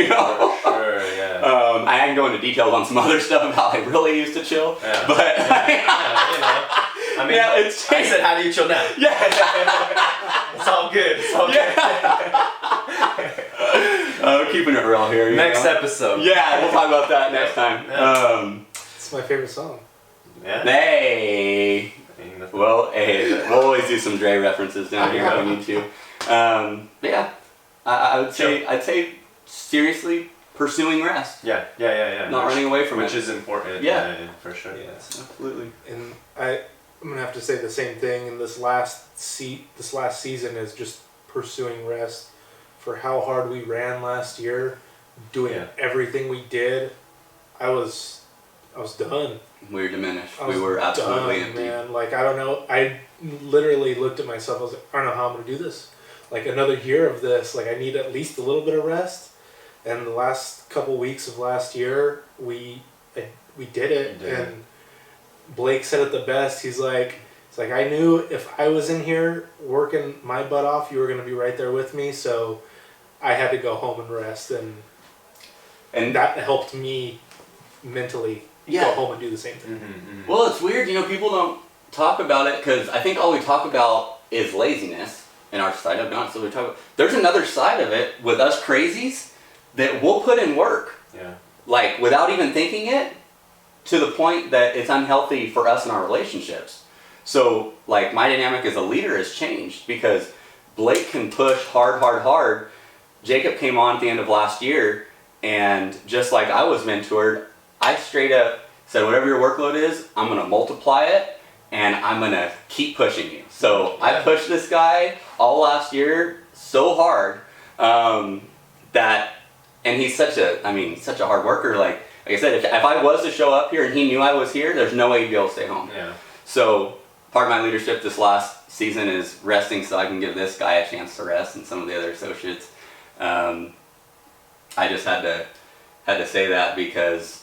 Speaker 3: know.
Speaker 1: For sure, yeah.
Speaker 3: I can go into details on some other stuff of how I really used to chill, but
Speaker 1: you know. I mean, I said, how do you chill now?
Speaker 3: Yeah.
Speaker 1: It's all good. It's all good.
Speaker 3: Keeping it real here.
Speaker 1: Next episode.
Speaker 3: Yeah, we'll talk about that next time.
Speaker 1: Yeah.
Speaker 2: It's my favorite song.
Speaker 1: Yeah.
Speaker 3: Hey. Well, hey, we'll always do some Dre references down here if we need to. But yeah, I'd say seriously pursuing rest.
Speaker 1: Yeah.
Speaker 3: Not running away from
Speaker 1: which
Speaker 3: it.
Speaker 1: is important.
Speaker 3: Yeah,
Speaker 1: for sure. Yes,
Speaker 2: absolutely. And I'm gonna have to say the same thing. In this last season is just pursuing rest. For how hard we ran last year, doing everything we did, I was done.
Speaker 3: We were diminished. We were absolutely empty.
Speaker 2: Man, like I don't know. I literally looked at myself. I was like, I don't know how I'm gonna do this. Like another year of this. Like I need at least a little bit of rest. And the last couple weeks of last year, we did it. And Blake said it the best. He's like, I knew if I was in here working my butt off, you were gonna be right there with me. So I had to go home and rest, and that helped me mentally
Speaker 3: Yeah.
Speaker 2: go home and do the same thing.
Speaker 3: Well, it's weird, people don't talk about it because I think all we talk about is laziness in our society. I'll be honest, so we talk. There's another side of it with us crazies that we'll put in work,
Speaker 1: Yeah.
Speaker 3: like without even thinking it, to the point that it's unhealthy for us in our relationships. So, like, my dynamic as a leader has changed because Blake can push hard. Jacob came on at the end of last year, and just like I was mentored, I straight up said, whatever your workload is, I'm going to multiply it, and I'm going to keep pushing you. So I pushed this guy all last year so hard that, and he's such a hard worker. Like I said, if I was to show up here and he knew I was here, there's no way he'd be able to stay home.
Speaker 1: Yeah.
Speaker 3: So part of my leadership this last season is resting so I can give this guy a chance to rest and some of the other associates. I just had to say that because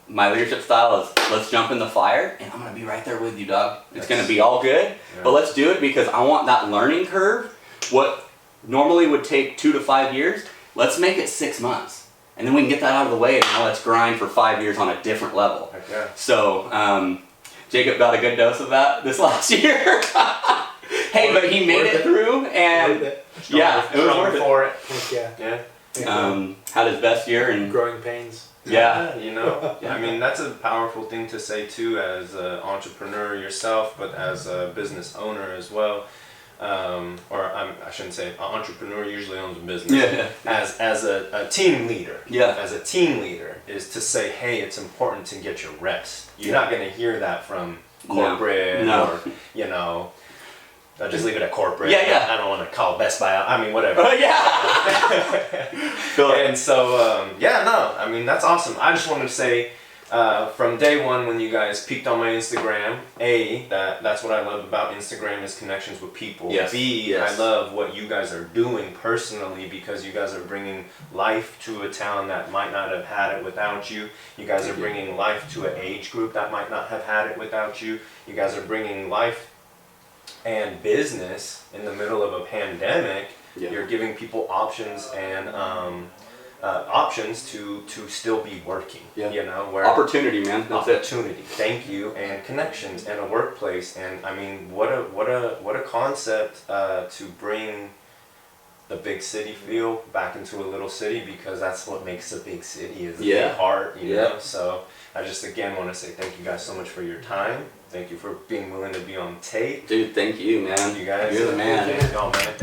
Speaker 3: my leadership style is let's jump in the fire and I'm going to be right there with you, dog. It's going to be all good, but let's do it because I want that learning curve. What normally would take 2 to 5 years, let's make it 6 months. And then we can get that out of the way and now let's grind for 5 years on a different level.
Speaker 1: Heck yeah.
Speaker 3: So Jacob got a good dose of that this last year. Hey, but he made it through and yeah, it was worth it.
Speaker 1: For it.
Speaker 2: Heck yeah.
Speaker 1: Yeah.
Speaker 3: Had his best year and
Speaker 2: Growing pains.
Speaker 3: yeah.
Speaker 1: I mean, that's a powerful thing to say too as an entrepreneur yourself, but as a business owner as well. I shouldn't say entrepreneur usually owns a business.
Speaker 3: Yeah.
Speaker 1: As a team leader.
Speaker 3: Yeah.
Speaker 1: As a team leader is to say, hey, it's important to get your rest. You're not going to hear that from corporate
Speaker 3: No.
Speaker 1: or, I'll just leave it at corporate.
Speaker 3: Yeah.
Speaker 1: I don't want to call Best Buy out. I mean, whatever.
Speaker 3: Oh yeah.
Speaker 1: And so, that's awesome. I just wanted to say, from day one when you guys peeked on my Instagram, that's what I love about Instagram is connections with people.
Speaker 3: Yes.
Speaker 1: B,
Speaker 3: Yes.
Speaker 1: I love what you guys are doing personally because you guys are bringing life to a town that might not have had it without you. You guys are bringing life to an age group that might not have had it without you. You guys are bringing life and business in the middle of a pandemic.
Speaker 3: Yeah.
Speaker 1: You're giving people options and options to still be working.
Speaker 3: Yeah.
Speaker 1: Where
Speaker 3: Opportunity, man. That's it.
Speaker 1: opportunity. Thank you, and connections and a workplace. And I mean, what a concept to bring the big city feel back into a little city because that's what makes a big city is a big heart. You know. So I just again want to say thank you guys so much for your time. Thank you for being willing to be on tape.
Speaker 3: Dude, thank you, man.
Speaker 1: You guys,
Speaker 3: You're the man.
Speaker 1: Oh man.